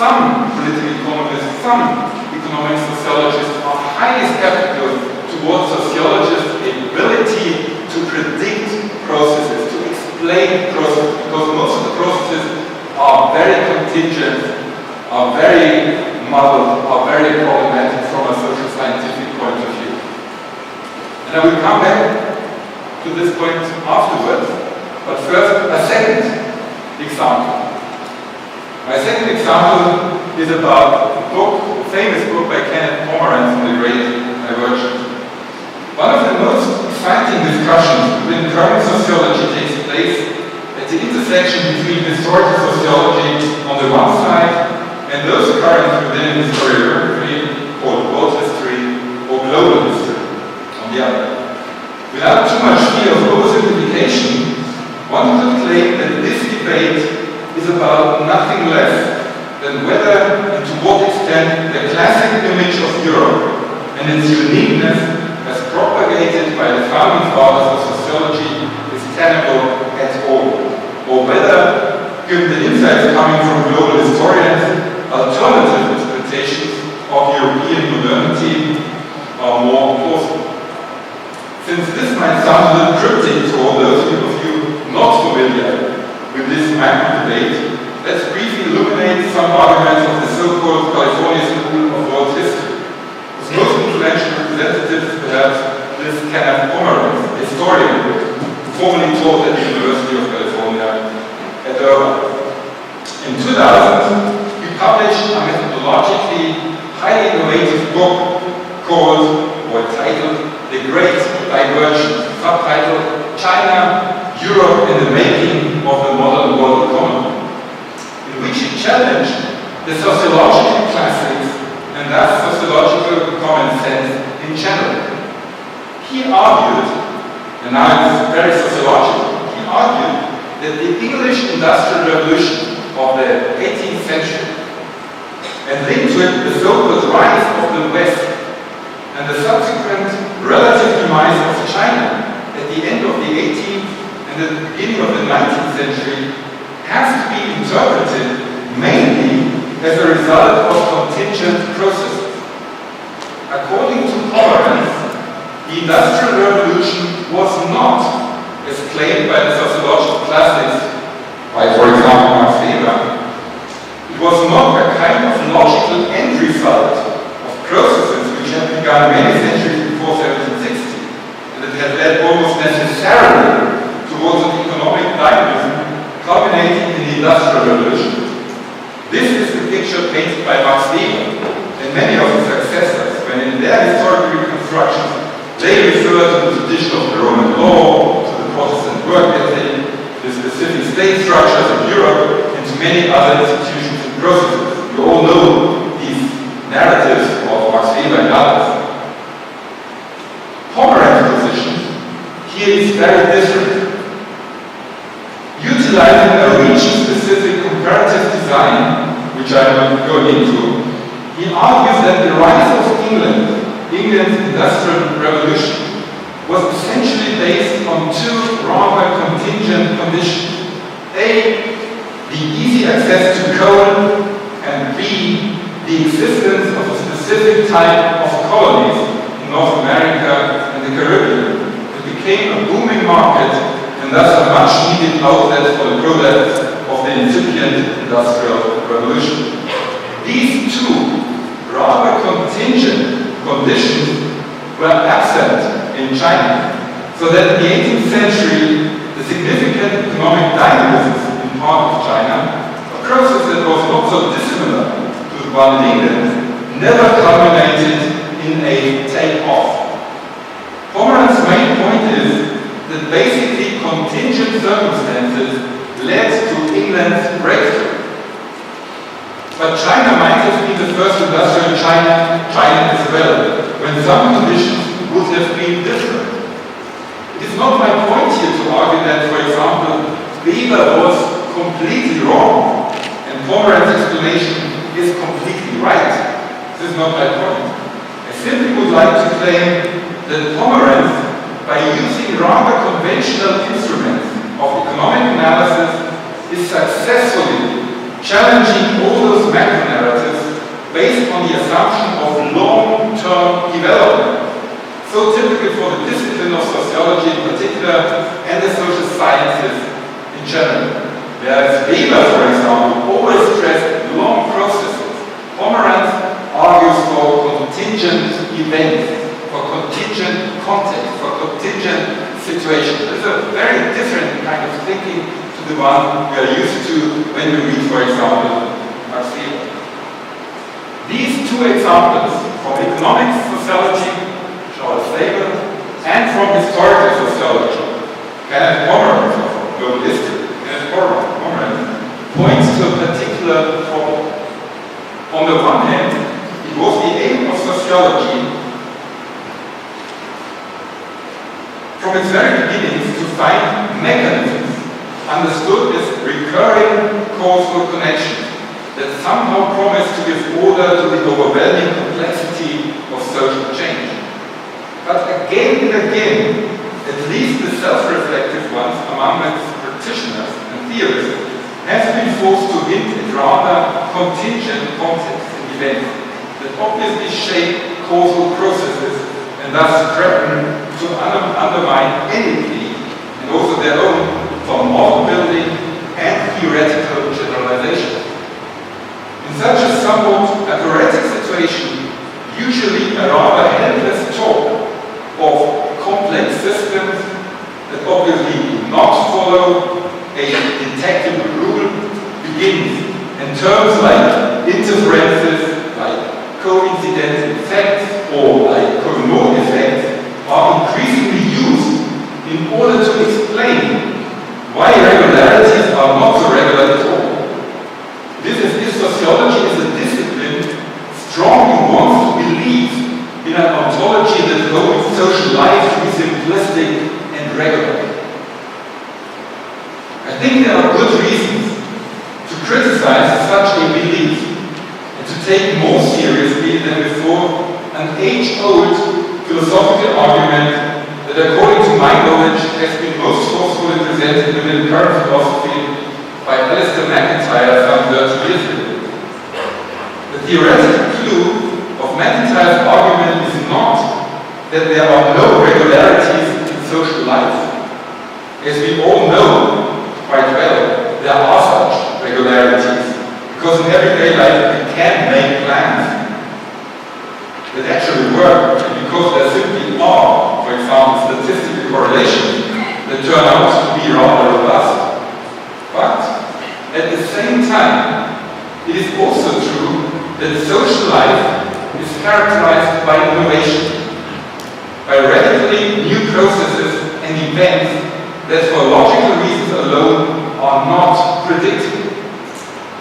some political economists, some economic sociologists are highly skeptical towards sociologists' ability to predict processes, to explain processes, because most of the processes are very contingent, are very muddled, are very problematic from a social scientific point of view. And I will come back to this point afterwards, but first a second example. My second example is about a book, a famous book by Kenneth Pomeranz on the Great Divergence. One of the most exciting discussions within current sociology takes place at the intersection between historical sociology on the one side and those currents within historiography called world history or global history on the other. Without too much fear of oversimplification, one could claim that this debate is about nothing less than whether and to what extent the classic image of Europe and its uniqueness as propagated by the founding fathers of sociology is tenable at all, or whether, given the insights coming from global historians, alternative interpretations of European modernity are more plausible. Since this might sound a little cryptic to all those of you not familiar with this macro debate, let's briefly illuminate some arguments of the so-called California School of World History. Its most influential representative is perhaps this Kenneth Pomeranz, historian, formerly taught at the University of California at Irvine. In 2000, he published a methodologically highly innovative book called, or titled, The Great Divergence, subtitled China, Europe and the Making of the Modern World Economy, in which he challenged the sociological classics and thus sociological common sense in general. He argued, and now it's very sociological, he argued that the English Industrial Revolution of the 18th century and linked to it the so-called rise of the West and the subsequent relative demise of China at the end of the 18th and the beginning of the 19th century has to be interpreted mainly as a result of contingent processes. According to Pomeranz, the Industrial Revolution was not, as claimed by the sociological classics, by, for example, Max Weber, it was not a kind of logical end result of processes which had begun many centuries before 1760, and it had led almost necessarily towards an economic dynamism culminating in the Industrial Revolution. This is the picture painted by Max Weber and many of his successors when in their historical reconstructions they refer to the tradition of the Roman law, to the Protestant work ethic, the specific state structures of Europe, and to many other institutions and processes. You all know these narratives of Max Weber and others. Pomeranz's position here is very different. Utilizing a region-specific comparative design, which I will go into, he argues that the rise of England's Industrial Revolution was essentially based on two rather contingent conditions. A, the easy access to coal, and B, the existence of a specific type of colonies in North America and the Caribbean. It became a booming market and thus a much-needed outlet for the products of the incipient Industrial Revolution. These two rather contingent conditions were absent in China, so that in the 18th century, the significant economic dynamism in part of China, a process that was not so dissimilar to the one in England, never culminated in a take-off. Pomeranz's main point is that basically contingent circumstances led to England's breakthrough. But China might have been the first industrial China as well, when some conditions would have been different. It is not my point here to argue that, for example, Weber was completely wrong and Pomeranz's explanation is completely right. This is not my point. I simply would like to claim that Pomeranz, by using rather conventional instruments of economic analysis, is successfully challenging all those macro based on the assumption of long-term development. So typical for the discipline of sociology in particular and the social sciences in general. Whereas Weber, for example, always stressed long processes. Pomeranz argues for contingent events, for contingent context, for contingent situations. It's a very different kind of thinking to the one we are used to when we read, for example, Max Weber. These two examples from economic sociology, Charles Weber, and from historical sociology, Kenneth Pomeranz, or from global history, Kenneth Pomeranz, points to a particular problem. On the one hand, it was the aim of sociology from its very beginnings to find mechanisms understood as recurring causal connections that somehow promise to give order to the overwhelming complexity of social change. But again and again, at least the self-reflective ones among its practitioners and theorists have been forced to hint at rather contingent contexts and events that obviously shape causal processes and thus threaten to undermine any plea and also their own for model building and theoretical generalization. In such a somewhat apparatic situation, usually a rather helpless talk of complex systems that obviously do not follow a detectable rule begins, and terms like interferences, like coincidental effects, or like Cournot effects are increasingly used in order to explain why regularities are not so regular at all. This is if sociology is a discipline strongly wants to believe in an ontology that holds social life to be simplistic and regular. I think there are good reasons to criticize such a belief and to take more seriously than before an age-old philosophical argument that, according to my knowledge, has been most forcefully presented within current philosophy by Alistair McIntyre some 30 years ago. The theoretical clue of McIntyre's argument is not that there are no regularities in social life. As we all know quite well, there are such regularities, because in everyday life we can make plans that actually work, and because there simply are, for example, statistical correlations that turn out to be rather robust. But at the same time, it is also true that social life is characterized by innovation, by radically new processes and events that for logical reasons alone are not predictable.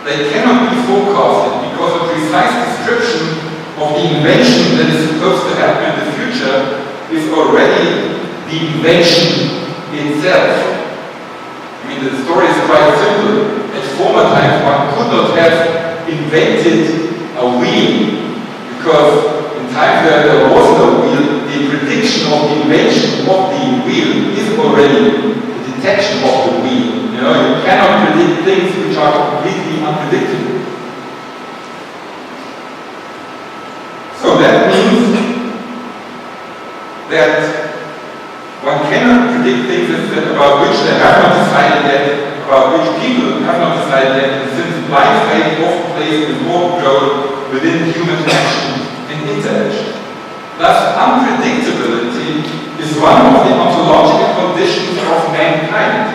They cannot be forecasted because a precise description of the invention that is supposed to happen in the future is already the invention itself. I mean, the story is quite simple. At former times one could not have invented a wheel, because in times where there was no wheel, the prediction of the invention of the wheel is already the detection of the wheel. You know, you cannot predict things which are completely unpredictable. So that means that one cannot predict things about which they have not decided yet, about which people have not decided yet, and since blind faith often plays an important role within human action and interaction. Thus, unpredictability is one of the ontological conditions of mankind,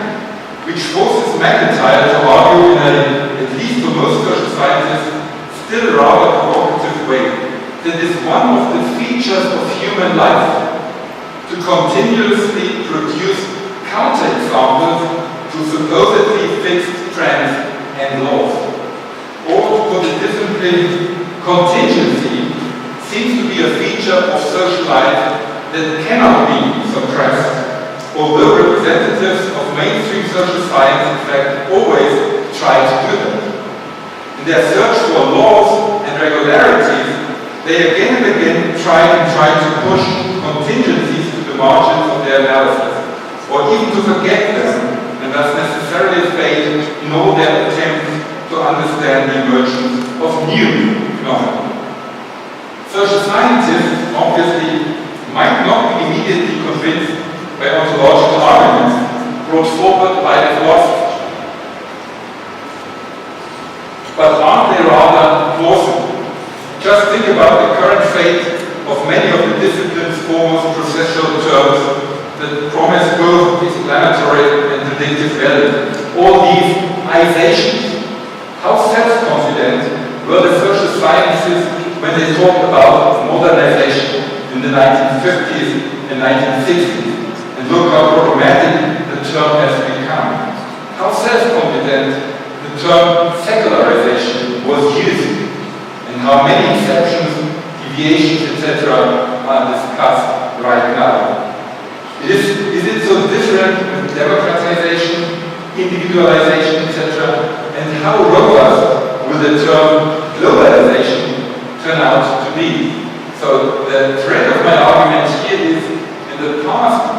which forces McIntyre to argue in a, at least for most social scientists, still rather provocative way, that is one of the features of human life, to continuously produce counterexamples to supposedly fixed trends and laws. Or to put it differently, contingency seems to be a feature of social life that cannot be suppressed, although representatives of mainstream social science in fact always try to do that. In their search for laws and regularities, they again and again try to push contingencies to the margins of their analysis, or even to forget them, and thus necessarily fail in all their attempts to understand the emergence of new phenomena. social scientists obviously might not be immediately convinced by ontological arguments brought forward by the philosophers. But aren't they rather plausible? Just think about the current fate of many of the discipline's foremost processual terms that promise both explanatory and predictive value. All these izations. How self-confident were the social sciences when they talked about modernization in the 1950s and 1960s? And look how problematic the term has become. How self-confident the term secularization was used, and how many exceptions, deviations, etc. are discussed right now. Is it so different with democratization, individualization, etc.? And how robust will the term globalization turn out to be? So the thread of my argument here is, in the past,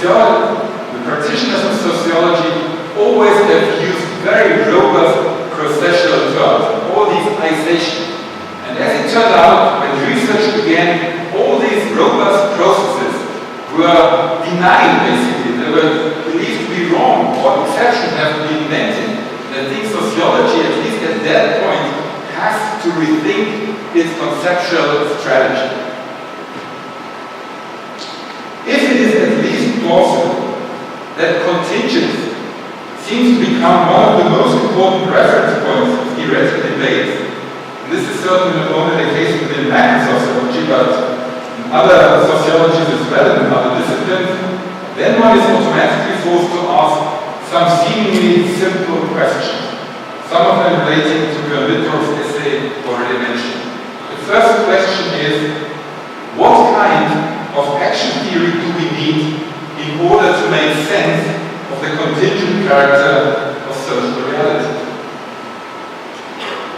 the practitioners of sociology always have used very robust processual terms, all these izations. And as it turned out, when research began, all these robust processes were denied, basically. They were believed to be wrong, or exceptions have to be invented. And I think sociology, at least at that point, has to rethink its conceptual strategy. If it is at least plausible that contingence seems to become one of the most important reference points of theoretical debates, and this is certainly not only the case within macro sociology, but in other sociologies as well, in other disciplines, then one is automatically forced to ask some seemingly simple questions, some of them relating to Knöbl's essay already mentioned. The first question is, what kind of action theory do we need in order to make sense of the contingent character of social reality?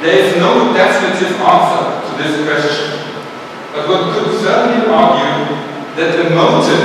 There is no definitive answer to this question, but one could certainly argue that the motive